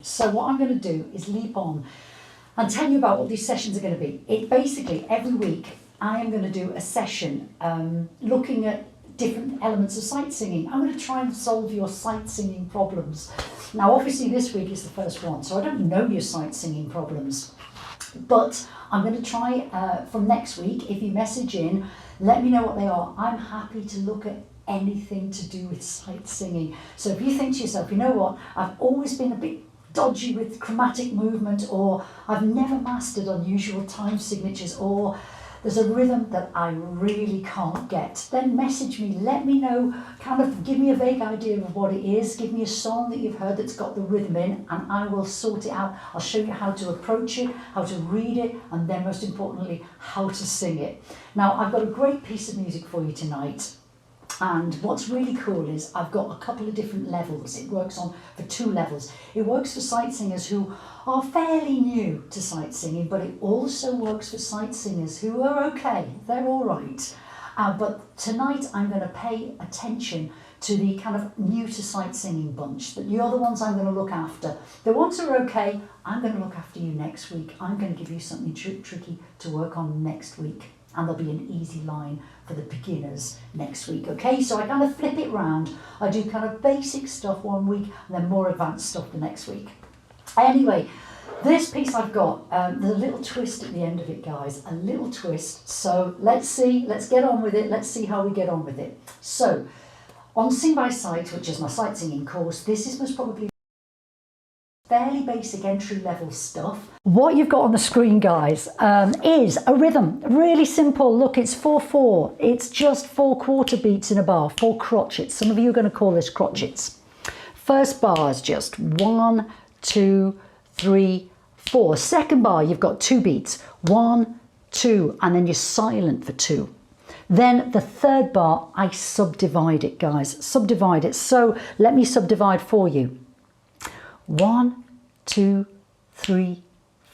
So what I'm going to do is leap on and tell you about what these sessions are going to be. It basically, every week, I am going to do a session looking at different elements of sight singing. I'm going to try and solve your sight singing problems. Now, obviously, this week is the first one, so I don't know your sight singing problems. But I'm going to try from next week. If you message in, let me know what they are. I'm happy to look at anything to do with sight singing. So if you think to yourself, you know what, I've always been a bit dodgy with chromatic movement, or I've never mastered unusual time signatures, or there's a rhythm that I really can't get, then message me, let me know, kind of give me a vague idea of what it is, give me a song that you've heard that's got the rhythm in, and I will sort it out. I'll show you how to approach it, how to read it, and then most importantly, how to sing it. Now, I've got a great piece of music for you tonight. And what's really cool is I've got a couple of different levels. It works on for 2 levels. It works for sight singers who are fairly new to sight singing, but it also works for sight singers who are okay, they're all right. But tonight I'm going to pay attention to the kind of new to sight singing bunch. That you're the ones I'm going to look after. The ones who are okay, I'm going to look after you next week. I'm going to give you something tricky to work on next week. And there'll be an easy line for the beginners next week, okay? So I kind of flip it round. I do kind of basic stuff one week and then more advanced stuff the next week. Anyway, this piece I've got, there's a little twist at the end of it, guys, a little twist. So let's get on with it. Let's see how we get on with it. So on Sing by Sight, which is my sight singing course, this is most probably fairly basic entry-level stuff. What you've got on the screen, guys, is a rhythm. Really simple. Look, it's 4/4. It's just 4 quarter beats in a bar, 4 crotchets. Some of you are going to call this crotchets. First bar is just 1, 2, 3, 4. Second bar, you've got 2 beats. 1, 2, and then you're silent for 2. Then the third bar, I subdivide it, guys. Subdivide it. So let me subdivide for you. 1, 2, 3,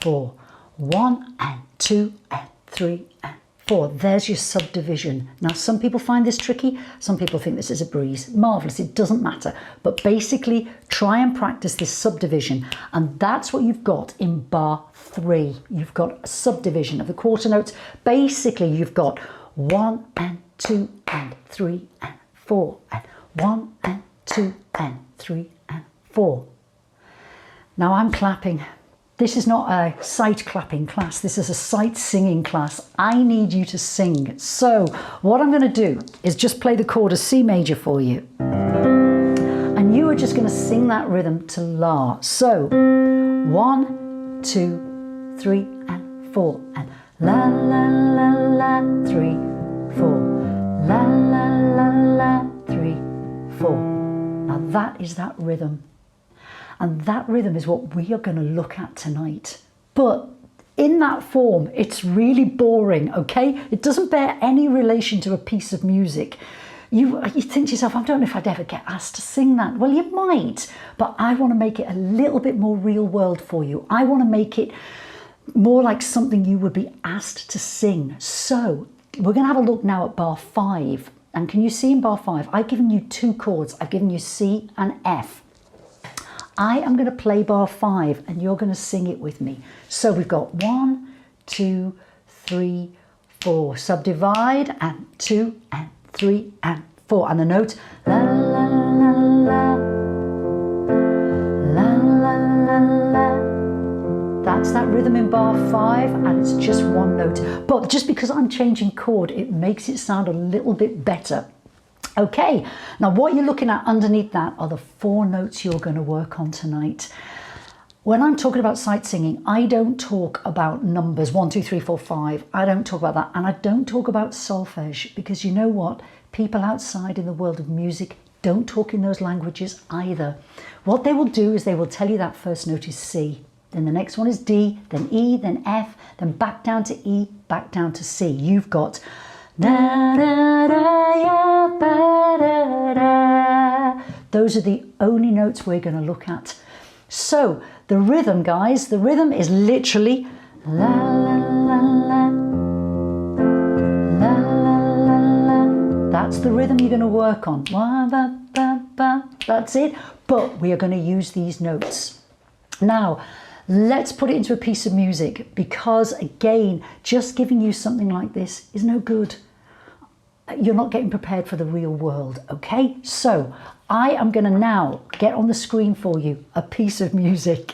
4. 1 and 2 and 3 and 4. There's your subdivision. Now, some people find this tricky. Some people think this is a breeze. Marvellous. It doesn't matter. But basically, try and practice this subdivision. And that's what you've got in bar 3. You've got a subdivision of the quarter notes. Basically, you've got 1 and 2 and 3 and 4. And 1 and 2 and 3 and 4. Now I'm clapping. This is not a sight clapping class. This is a sight singing class. I need you to sing. So what I'm going to do is just play the chord of C major for you. And you are just going to sing that rhythm to La. So 1, 2, 3 and 4. And La, la, la, la, 3, 4. La, la, la, la, 3, 4. Now that is that rhythm. And that rhythm is what we are going to look at tonight. But in that form, it's really boring, okay? It doesn't bear any relation to a piece of music. You think to yourself, I don't know if I'd ever get asked to sing that. Well, you might, but I want to make it a little bit more real world for you. I want to make it more like something you would be asked to sing. So we're going to have a look now at bar 5. And can you see in bar 5, I've given you 2 chords. I've given you C and F. I am going to play bar 5 and you're going to sing it with me. So we've got 1, 2, 3, 4. Subdivide and 2 and 3 and 4. And the note la la la la la la la la. That's that rhythm in bar 5 and it's just 1 note. But just because I'm changing chord, it makes it sound a little bit better. Okay, now what you're looking at underneath that are the 4 notes you're going to work on tonight. When I'm talking about sight singing, I don't talk about numbers 1, 2, 3, 4, 5. I don't talk about that. And I don't talk about solfege because you know what? People outside in the world of music don't talk in those languages either. What they will do is they will tell you that first note is C. Then the next one is D, then E, then F, then back down to E, back down to C. You've got da, da, da, ya, ba, da, da. Those are the only notes we're going to look at. So the rhythm, guys, the rhythm is literally la la la la la la la la. That's the rhythm you're going to work on. Wa, ba, ba, ba. That's it. But we are going to use these notes. Now, let's put it into a piece of music, because again, just giving you something like this is no good. You're not getting prepared for the real world, okay? So I am going to now get on the screen for you a piece of music.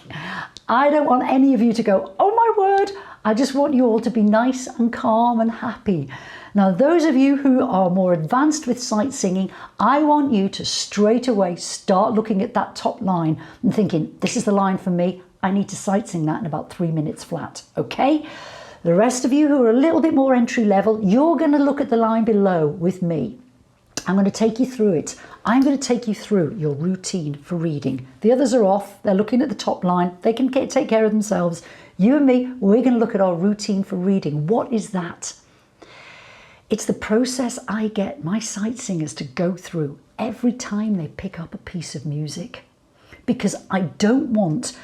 I don't want any of you to go, oh my word. I just want you all to be nice and calm and happy. Now, those of you who are more advanced with sight singing, I want you to straight away start looking at that top line and thinking, this is the line for me. I need to sight sing that in about 3 minutes flat, okay? The rest of you who are a little bit more entry level, you're going to look at the line below with me. I'm going to take you through it. I'm going to take you through your routine for reading. The others are off. They're looking at the top line. They can take care of themselves. You and me, we're going to look at our routine for reading. What is that? It's the process I get my sight singers to go through every time they pick up a piece of music. Because I don't want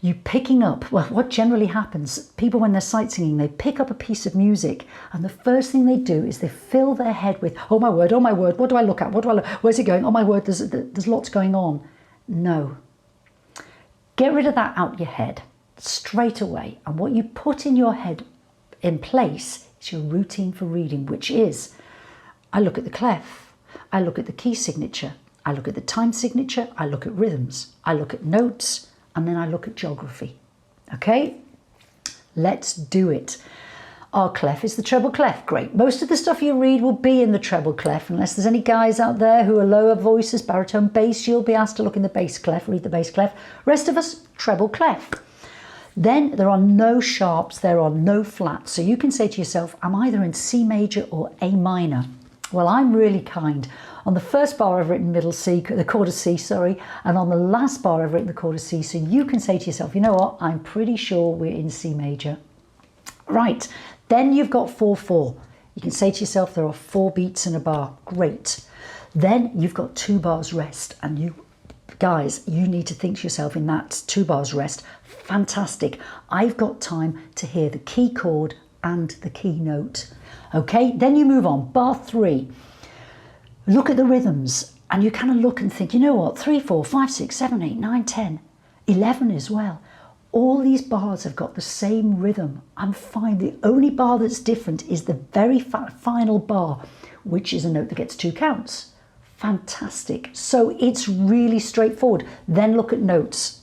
you picking up, well, what generally happens, people when they're sight singing, they pick up a piece of music and the first thing they do is they fill their head with, oh my word, what do I look at? What do I look? Where's it going? Oh my word, there's lots going on. No. Get rid of that out your head straight away. And what you put in your head in place is your routine for reading, which is, I look at the clef, I look at the key signature, I look at the time signature, I look at rhythms, I look at notes, and then I look at geography. Okay, let's do it. Our clef is the treble clef. Great. Most of the stuff you read will be in the treble clef, unless there's any guys out there who are lower voices, baritone, bass, you'll be asked to look in the bass clef, read the bass clef. Rest of us, treble clef. Then there are no sharps, there are no flats. So you can say to yourself, I'm either in C major or A minor. Well, I'm really kind. On the first bar I've written middle C, the quarter C, sorry, and on the last bar I've written the quarter C. So you can say to yourself, you know what, I'm pretty sure we're in C major. Right, then you've got 4/4. You can say to yourself, there are 4 beats in a bar. Great. Then you've got 2 bars rest, and you guys, you need to think to yourself in that 2 bars rest, fantastic. I've got time to hear the key chord and the key note. Okay, then you move on, bar 3. Look at the rhythms and you kind of look and think, you know what, 3, 4, 5, 6, 7, 8, 9, 10, 11 as well. All these bars have got the same rhythm. I'm fine. The only bar that's different is the very final bar, which is a note that gets 2 counts. Fantastic. So it's really straightforward. Then look at notes.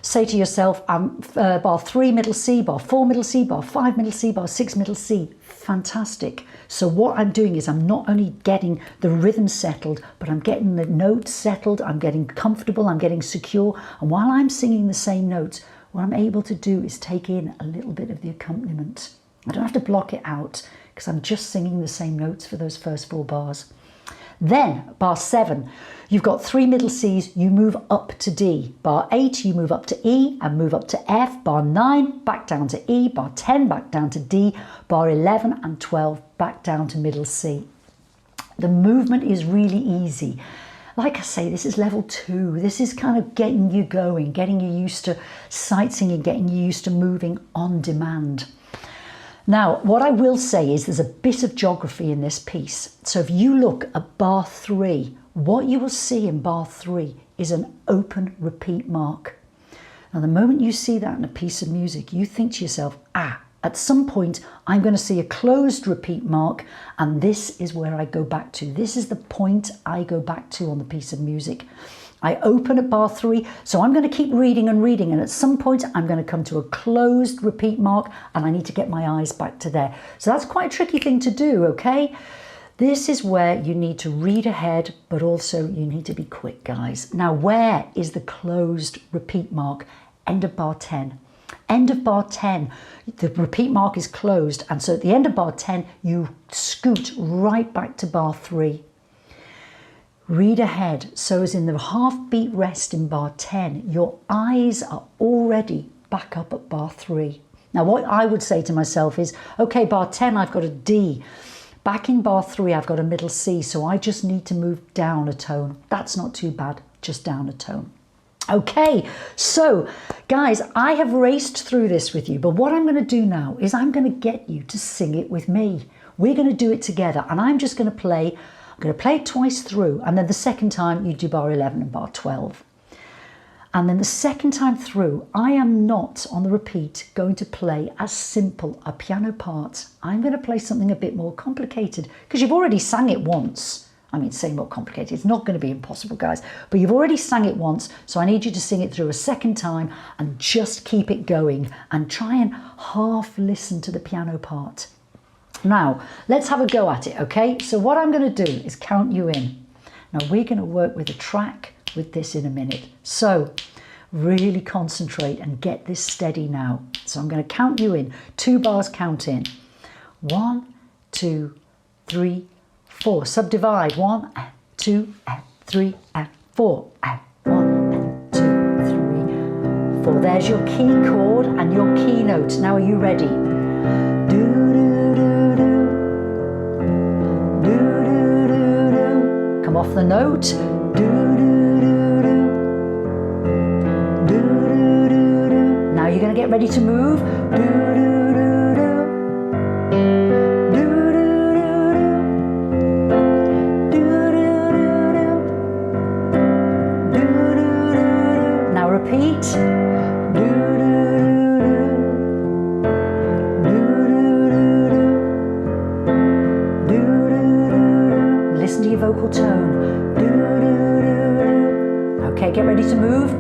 Say to yourself, bar 3 middle C, bar 4 middle C, bar 5 middle C, bar 6 middle C. Fantastic. So what I'm doing is I'm not only getting the rhythm settled, but I'm getting the notes settled, I'm getting comfortable, I'm getting secure. And while I'm singing the same notes, what I'm able to do is take in a little bit of the accompaniment. I don't have to block it out because I'm just singing the same notes for those first 4 bars. Then, bar 7, you've got 3 middle Cs, you move up to D. Bar 8, you move up to E and move up to F. Bar 9, back down to E. Bar 10, back down to D. Bar 11 and 12, back down to middle C. The movement is really easy. Like I say, this is level 2. This is kind of getting you going, getting you used to sight singing, getting you used to moving on demand. Now, what I will say is there's a bit of geography in this piece. So if you look at bar 3, what you will see in bar 3 is an open repeat mark. Now, the moment you see that in a piece of music, you think to yourself, at some point, I'm going to see a closed repeat mark, and this is where I go back to. This is the point I go back to on the piece of music. I open at bar 3, so I'm going to keep reading and reading, and at some point I'm going to come to a closed repeat mark and I need to get my eyes back to there. So that's quite a tricky thing to do, okay? This is where you need to read ahead, but also you need to be quick, guys. Now, where is the closed repeat mark? End of bar 10. End of bar 10, the repeat mark is closed, and so at the end of bar 10, you scoot right back to bar 3. Read ahead, so as in the half beat rest in bar 10, your eyes are already back up at bar 3. Now what I would say to myself is, okay, bar 10 I've got a D, back in bar 3 I've got a middle C, so I just need to move down a tone. That's not too bad, just down a tone. Okay, so guys, I have raced through this with you, but what I'm going to do now is I'm going to get you to sing it with me. We're going to do it together, and I'm just going to play. I'm going to play it twice through, and then the second time you do bar 11 and bar 12. And then the second time through, I am not, on the repeat, going to play as simple a piano part. I'm going to play something a bit more complicated, because you've already sang it once. I mean, say more complicated, it's not going to be impossible, guys, but you've already sang it once, so I need you to sing it through a second time and just keep it going and try and half listen to the piano part. Now, let's have a go at it, okay? So what I'm going to do is count you in. Now, we're going to work with a track with this in a minute. So really concentrate and get this steady now. So I'm going to count you in, 2 bars count in. 1, 2, 3, 4. Subdivide. 1, 2, 3, 4. 1, 2, 3, 4. There's your key chord and your key note. Now are you ready? Do, do, do, do. Do, do, do, do. Come off the note. Do, do, do, do. Do, do, do, do. Now you're going to get ready to move. Do, do, do, do. Repeat. Listen to your vocal tone. Okay, get ready to move.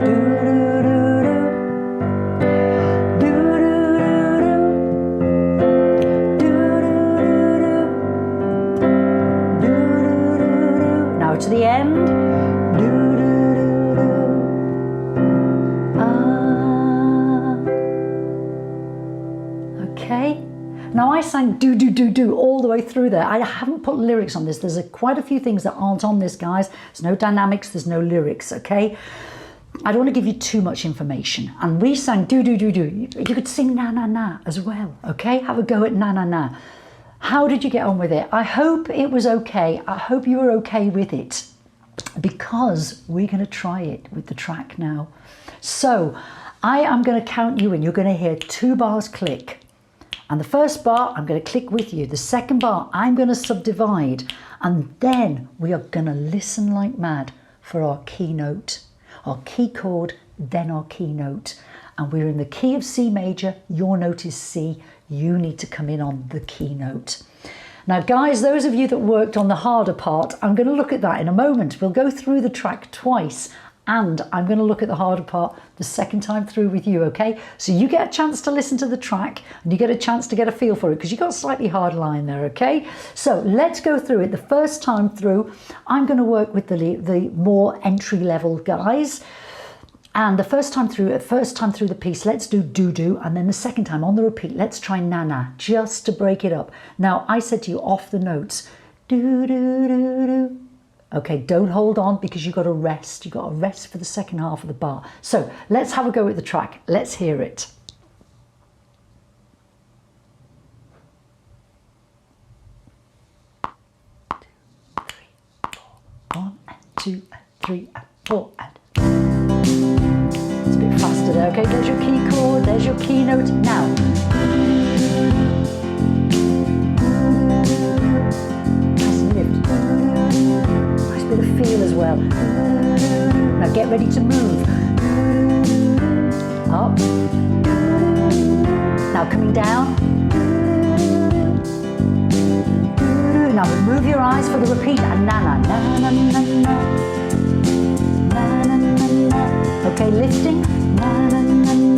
Now to the end. Now I sang do, do, do, do all the way through there. I haven't put lyrics on this. There's quite a few things that aren't on this, guys. There's no dynamics, there's no lyrics, okay? I don't want to give you too much information. And we sang do, do, do, do. You could sing na, na, na as well, okay? Have a go at na, na, na. How did you get on with it? I hope it was okay. I hope you were okay with it, because we're going to try it with the track now. So I am going to count you in. You're going to hear 2 bars click. And the first bar, I'm going to click with you. The second bar, I'm going to subdivide. And then we are going to listen like mad for our key note, our key chord, then our key note. And we're in the key of C major. Your note is C. You need to come in on the key note. Now, guys, those of you that worked on the harder part, I'm going to look at that in a moment. We'll go through the track twice. And I'm going to look at the harder part the second time through with you, okay? So you get a chance to listen to the track and you get a chance to get a feel for it, because you got a slightly hard line there, okay? So let's go through it. The first time through, I'm going to work with the more entry-level guys. And the first time through the piece, let's do do-do. And then the second time on the repeat, let's try na-na, just to break it up. Now, I said to you off the notes, do-do-do-do. Okay, don't hold on, because you've got to rest. You've got to rest for the second half of the bar. So let's have a go at the track. Let's hear it. One, 2, 3, 4, and it's a bit faster there. Okay, there's your key chord, there's your key note. Now, nice lift. Nice bit of feel as well. Now get ready to move. Up. Now coming down. Now move your eyes for the repeat. And na na na na na na na na na na. Okay, lifting. Na na na na na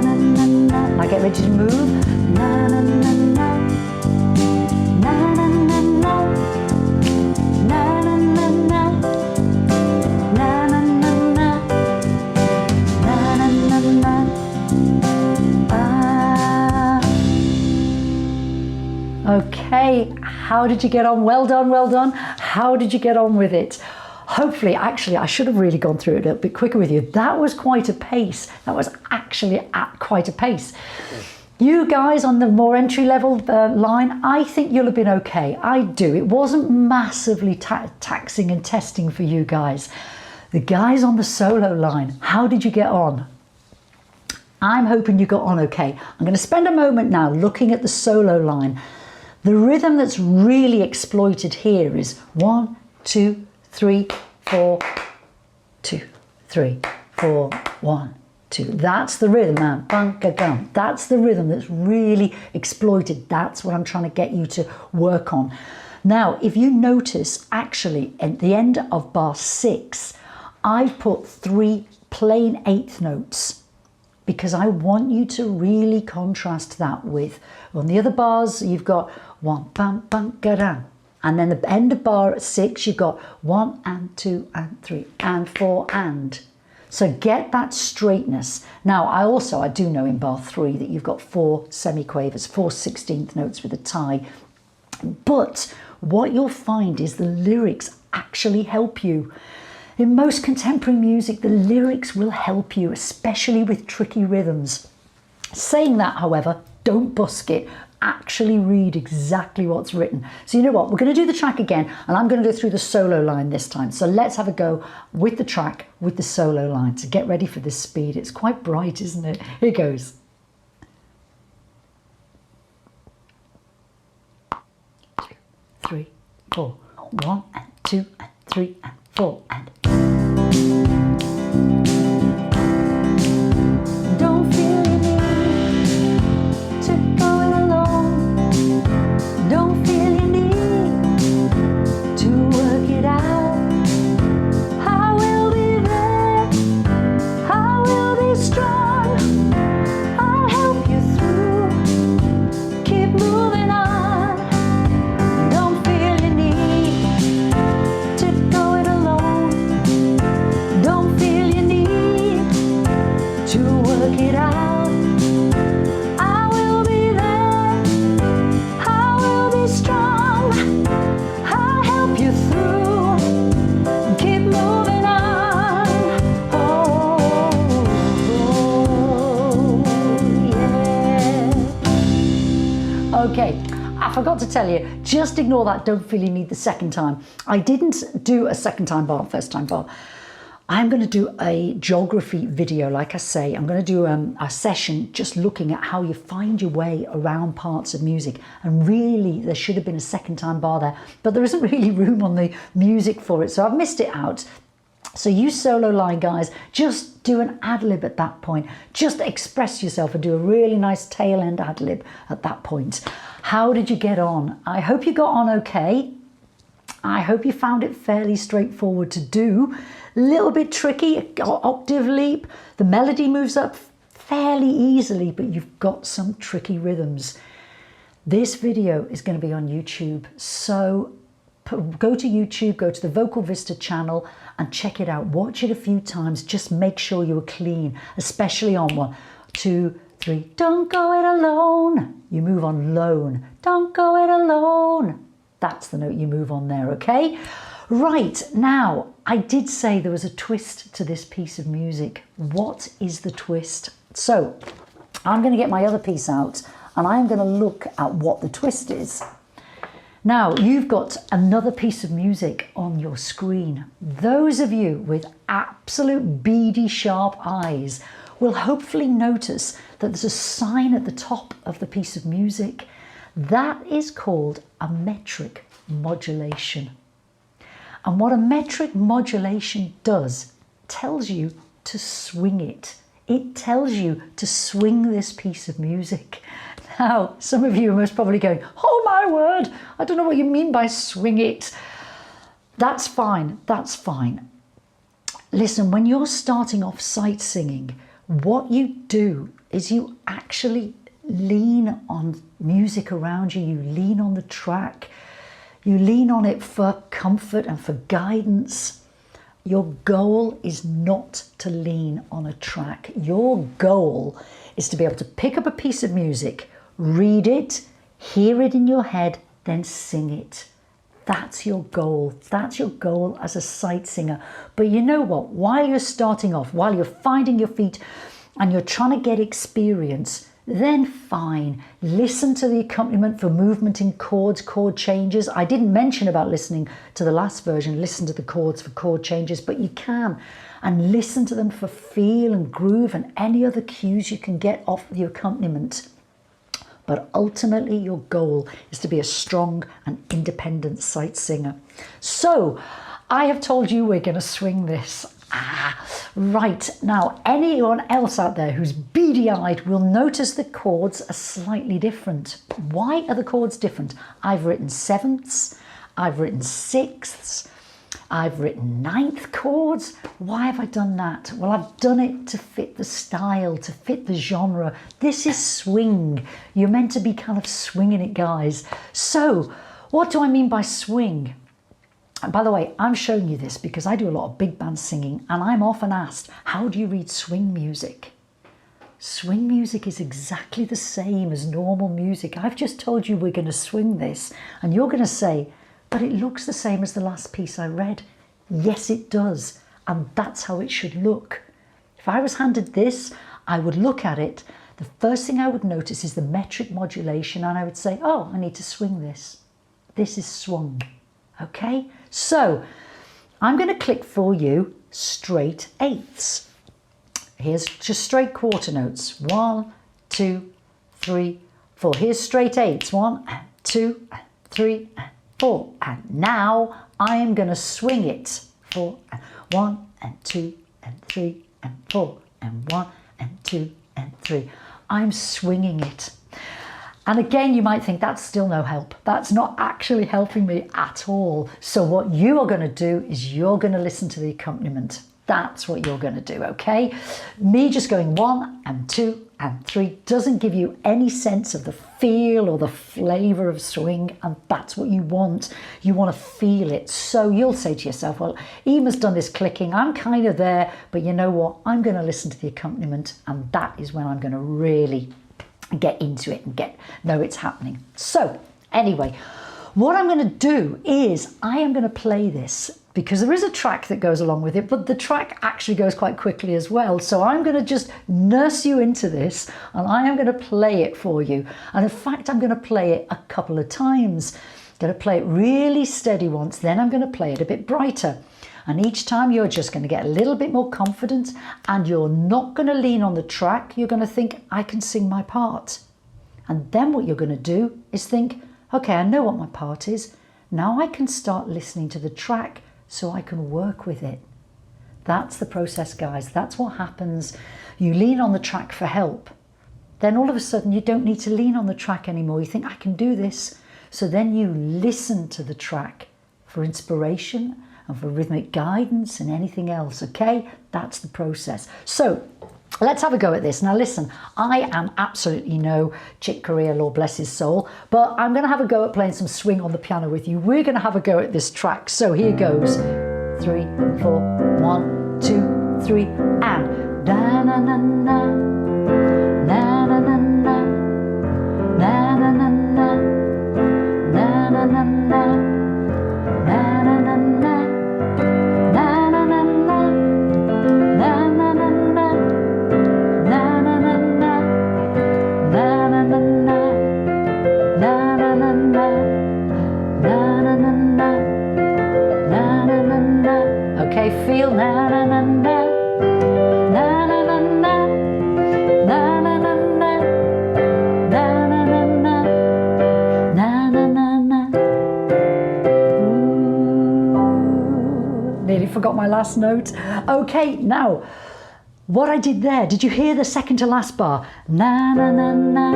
na na na. Now get ready to move. Na na na na na na na na na na na na na na na na. Okay, how did you get on? Well done, well done. How did you get on with it? Hopefully, actually, I should have really gone through it a bit quicker with you. That was quite a pace. That was actually at quite a pace. You guys on the more entry-level line, I think you'll have been okay. I do. It wasn't massively taxing and testing for you guys. The guys on the solo line, how did you get on? I'm hoping you got on okay. I'm going to spend a moment now looking at the solo line. The rhythm that's really exploited here is 1, 2, 3, 4, 2. 3, 4, 1, 2. That's the rhythm, man. Bang-ga-gum. That's the rhythm that's really exploited. That's what I'm trying to get you to work on. Now, if you notice, actually, at the end of bar 6, I've put 3 plain 8th notes because I want you to really contrast that with, on the other bars, you've got 1, bam, bam, ga-dam. And then the end of bar 6, you've got 1 and 2 and 3 and 4 and. So get that straightness. Now, I do know in bar 3 that you've got 4 semiquavers, 4 16th notes with a tie. But what you'll find is the lyrics actually help you. In most contemporary music, the lyrics will help you, especially with tricky rhythms. Saying that, however, don't busk it. Actually read exactly what's written. So you know what, we're going to do the track again, and I'm going to go through the solo line this time. So let's have a go with the track, with the solo line. So get ready for this speed. It's quite bright, isn't it? Here goes. 3, 4, 1 and 2 and 3 and 4 and. Don't feel you need to go it alone. Don't feel you need to work it out. I will be there. I will be strong. I'll help you through. Keep moving on. Don't feel you need to go it alone. Don't feel you need to work it out. I will be there. I will be strong. I'll help you through. Keep moving on. Oh, yeah. Okay, I forgot to tell you, just ignore that don't feel you need the second time. I didn't do a second time bar, first time bar. I'm going to do a geography video, like I say. I'm going to do a session just looking at how you find your way around parts of music. And really, there should have been a second time bar there, but there isn't really room on the music for it, so I've missed it out. So you solo line guys, just do an ad-lib at that point. Just express yourself and do a really nice tail end ad-lib at that point. How did you get on? I hope you got on okay. I hope you found it fairly straightforward to do. A little bit tricky, octave leap. The melody moves up fairly easily, but you've got some tricky rhythms. This video is going to be on YouTube, so go to YouTube, go to the Vocal Vista channel and check it out. Watch it a few times. Just make sure you are clean, especially on 1, 2, 3. Don't go it alone. You move on lone. Don't go it alone. That's the note you move on there, okay? Right, now, I did say there was a twist to this piece of music. What is the twist? So, I'm going to get my other piece out and I'm going to look at what the twist is. Now, you've got another piece of music on your screen. Those of you with absolute beady, sharp eyes will hopefully notice that there's a sign at the top of the piece of music. That is called a metric modulation. And what a metric modulation does, tells you to swing it. It tells you to swing this piece of music. Now, some of you are most probably going, oh my word, I don't know what you mean by swing it. That's fine, that's fine. Listen, when you're starting off sight singing, what you do is you actually lean on music around you, you lean on the track, you lean on it for comfort and for guidance. Your goal is not to lean on a track. Your goal is to be able to pick up a piece of music, read it, hear it in your head, then sing it. That's your goal. That's your goal as a sight singer. But you know what? While you're starting off, while you're finding your feet and you're trying to get experience, then fine, listen to the accompaniment for movement in chords, chord changes. I didn't mention about listening to the last version, listen to the chords for chord changes, but you can. And listen to them for feel and groove and any other cues you can get off the accompaniment. But ultimately your goal is to be a strong and independent sight singer. So I have told you we're going to swing this. Right, now anyone else out there who's beady-eyed will notice the chords are slightly different. Why are the chords different? I've written sevenths, I've written sixths, I've written ninth chords. Why have I done that? Well, I've done it to fit the style, to fit the genre. This is swing. You're meant to be kind of swinging it, guys. So, what do I mean by swing? And by the way, I'm showing you this because I do a lot of big band singing and I'm often asked, how do you read swing music? Swing music is exactly the same as normal music. I've just told you we're going to swing this and you're going to say, but it looks the same as the last piece I read. Yes, it does. And that's how it should look. If I was handed this, I would look at it. The first thing I would notice is the metric modulation and I would say, oh, I need to swing this. This is swung. Okay, so I'm going to click for you straight eighths. Here's just straight quarter notes. 1, 2, 3, 4. Here's straight eighths. 1, 2, 3, 4. And now I am going to swing it for 1 and 2 and 3 and 4 and 1 and 2 and 3. I'm swinging it. And again, you might think that's still no help. That's not actually helping me at all. So what you are going to do is you're going to listen to the accompaniment. That's what you're going to do, okay? Me just going 1 and 2 and 3 doesn't give you any sense of the feel or the flavour of swing, and that's what you want. You want to feel it. So you'll say to yourself, well, Ema's done this clicking, I'm kind of there, but you know what? I'm going to listen to the accompaniment, and that is when I'm going to really get into it and know it's happening. So anyway, what I'm going to do is I am going to play this because there is a track that goes along with it, but the track actually goes quite quickly as well. So I'm going to just nurse you into this and I am going to play it for you. And in fact, I'm going to play it a couple of times. I'm going to play it really steady once, then I'm going to play it a bit brighter. And each time you're just going to get a little bit more confident and you're not going to lean on the track. You're going to think, I can sing my part. And then what you're going to do is think, okay, I know what my part is. Now I can start listening to the track so I can work with it. That's the process, guys. That's what happens. You lean on the track for help. Then all of a sudden you don't need to lean on the track anymore. You think, I can do this. So then you listen to the track for inspiration and for rhythmic guidance and anything else, okay? That's the process. So let's have a go at this. Now listen, I am absolutely no Chick Corea, Lord bless his soul, but I'm gonna have a go at playing some swing on the piano with you. We're gonna have a go at this track. So here goes. 3, 4, 1, 2, 3, and da na na na, na na na na, na na na na, na na na na, na na na na. Okay, feel na na na na, na na na na, na na na na, na na na na, na na na na. Nearly forgot my last note. Okay, now what I did there, did you hear the second to last bar? Na na na na.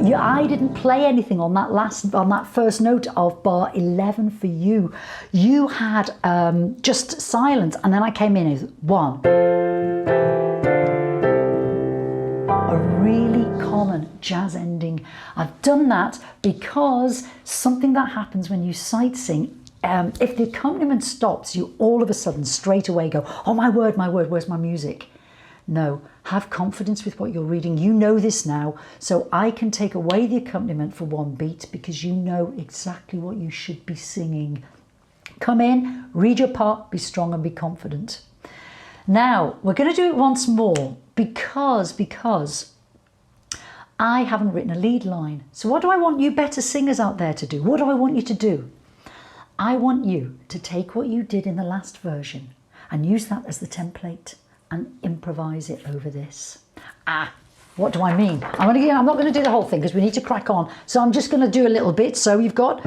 Yeah, I didn't play anything on that first note of bar 11 for you. You had just silence, and then I came in as 1. A really common jazz ending. I've done that because something that happens when you sight sing, if the accompaniment stops, you all of a sudden straight away go, oh my word, where's my music? No, have confidence with what you're reading. You know this now, so I can take away the accompaniment for one beat because you know exactly what you should be singing. Come in, read your part, be strong and be confident. Now, we're going to do it once more because I haven't written a lead line. So what do I want you better singers out there to do? What do I want you to do? I want you to take what you did in the last version and use that as the template and improvise it over this. What do I mean? I'm not going to do the whole thing because we need to crack on. So I'm just going to do a little bit. So you've got...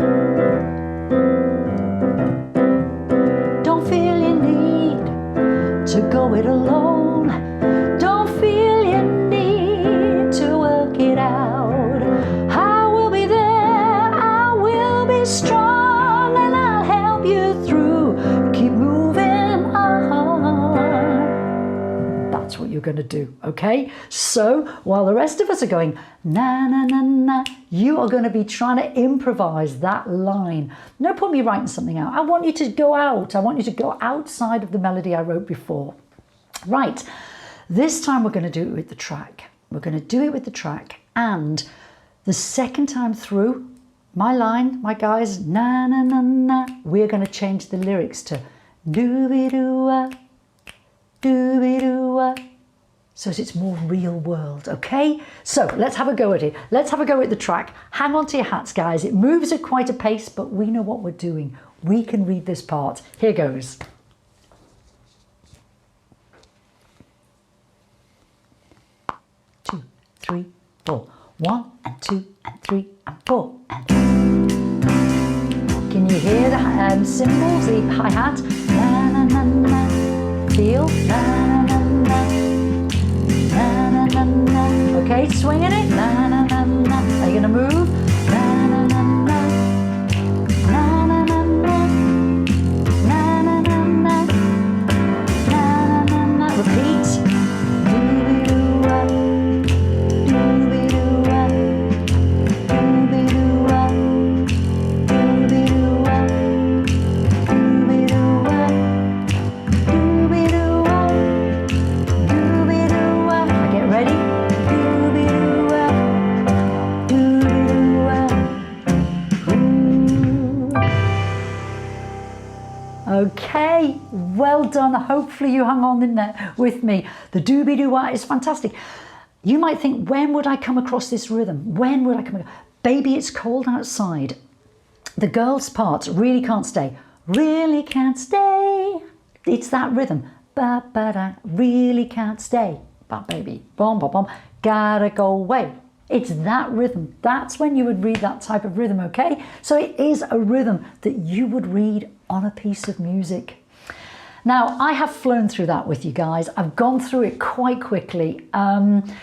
be strong and I'll help you through. Keep moving on. That's what you're going to do, okay? So while the rest of us are going na na na na, you are going to be trying to improvise that line. No point me writing something out. I want you to go out. I want you to go outside of the melody I wrote before. Right, this time we're going to do it with the track. We're going to do it with the track, and the second time through, my line, my guys, na na na na, we're going to change the lyrics to dooby-doo-wah, dooby-doo-wah, so it's more real world, okay? So let's have a go at it. Let's have a go at the track. Hang on to your hats, guys. It moves at quite a pace, but we know what we're doing. We can read this part. Here goes. 2, 3, 4. 1 and 2 and 3 and 4 and. Can you hear the cymbals, the hi-hat? Na na na na. Feel na na na na na na na. Okay, swinging it. Na na na na. Are you gonna move? Na na na na. Na na na na. Na na na na. Na na na na. Repeat. Okay, well done. Hopefully you hung on in there with me. The doobie-doo-wah is fantastic. You might think, when would I come across this rhythm? When would I come across? Baby, it's cold outside. The girl's parts really can't stay. Really can't stay. It's that rhythm. Ba-ba-da, really can't stay. Ba, baby, bom, bom, bom, gotta go away. It's that rhythm. That's when you would read that type of rhythm, okay? So it is a rhythm that you would read on a piece of music. Now, I have flown through that with you guys. I've gone through it quite quickly. And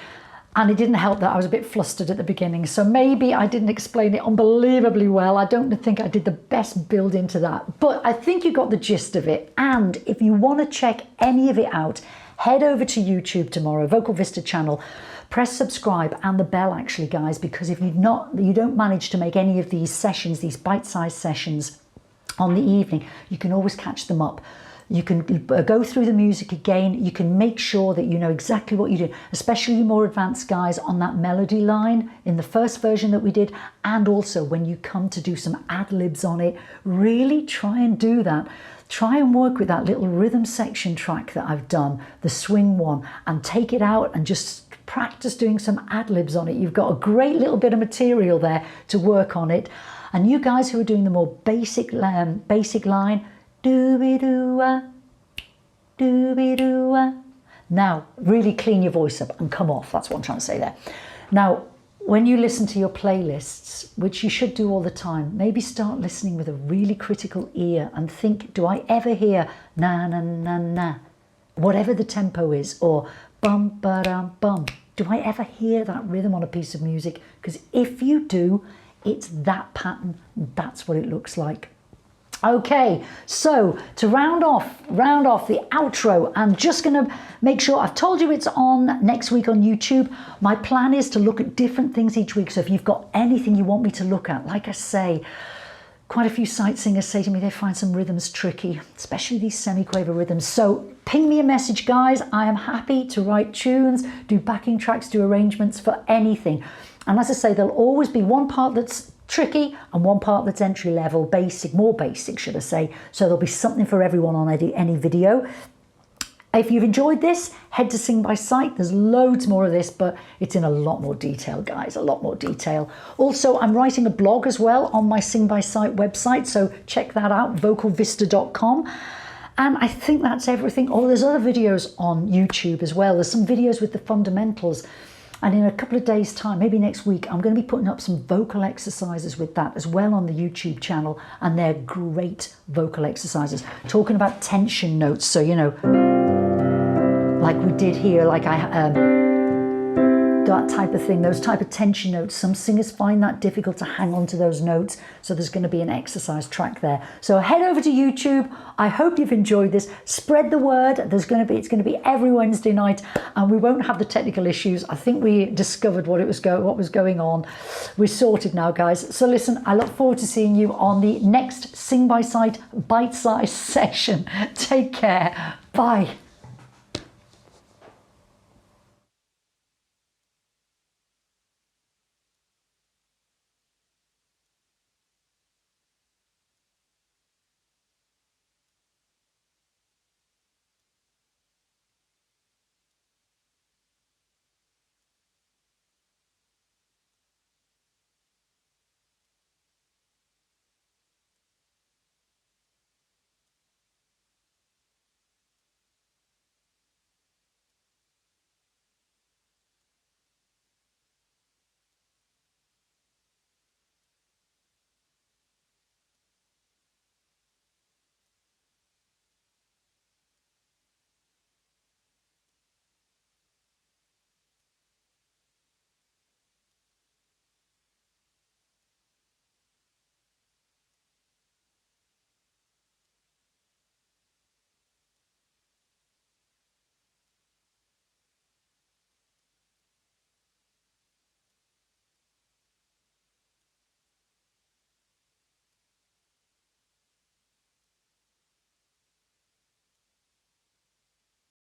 it didn't help that I was a bit flustered at the beginning. So maybe I didn't explain it unbelievably well. I don't think I did the best build into that. But I think you got the gist of it. And if you want to check any of it out, head over to YouTube tomorrow, Vocal Vista channel. Press subscribe and the bell, actually, guys, because if you don't manage to make any of these sessions, these bite-sized sessions on the evening, you can always catch them up. You can go through the music again. You can make sure that you know exactly what you do, especially you more advanced guys on that melody line in the first version that we did. And also when you come to do some ad-libs on it, really try and do that. Try and work with that little rhythm section track that I've done, the swing one, and take it out and just practice doing some ad-libs on it. You've got a great little bit of material there to work on it. And you guys who are doing the more basic line, doobie-doo-wah, doobie-doo-wah. Now, really clean your voice up and come off. That's what I'm trying to say there. Now, when you listen to your playlists, which you should do all the time, maybe start listening with a really critical ear and think, do I ever hear na na na na, whatever the tempo is, or bum ba dum bum? Do I ever hear that rhythm on a piece of music? Because if you do, it's that pattern. That's what it looks like. Okay, so to round off the outro, I'm just going to make sure I've told you it's on next week on YouTube. My plan is to look at different things each week. So if you've got anything you want me to look at, like I say, quite a few sight singers say to me they find some rhythms tricky, especially these semi-quaver rhythms. So ping me a message, guys. I am happy to write tunes, do backing tracks, do arrangements for anything. And as I say, there'll always be one part that's tricky and one part that's entry level, basic, more basic, should I say. So there'll be something for everyone on any video. If you've enjoyed this, head to Sing by Sight. There's loads more of this, but it's in a lot more detail, guys, a lot more detail. Also, I'm writing a blog as well on my Sing by Sight website, so check that out, vocalvista.com. And I think that's everything. Oh, there's other videos on YouTube as well. There's some videos with the fundamentals. And in a couple of days' time, maybe next week, I'm going to be putting up some vocal exercises with that as well on the YouTube channel. And they're great vocal exercises, talking about tension notes. So, you know, like we did here, like that type of thing, those type of tension notes. Some singers find that difficult to hang on to those notes, so there's going to be an exercise track there. So head over to YouTube. I hope you've enjoyed this. Spread the word. It's going to be every Wednesday night, and we won't have the technical issues. I think we discovered what was going on. We're sorted now, guys. So listen, I look forward to seeing you on the next Sing by Sight bite-sized session. Take care. Bye.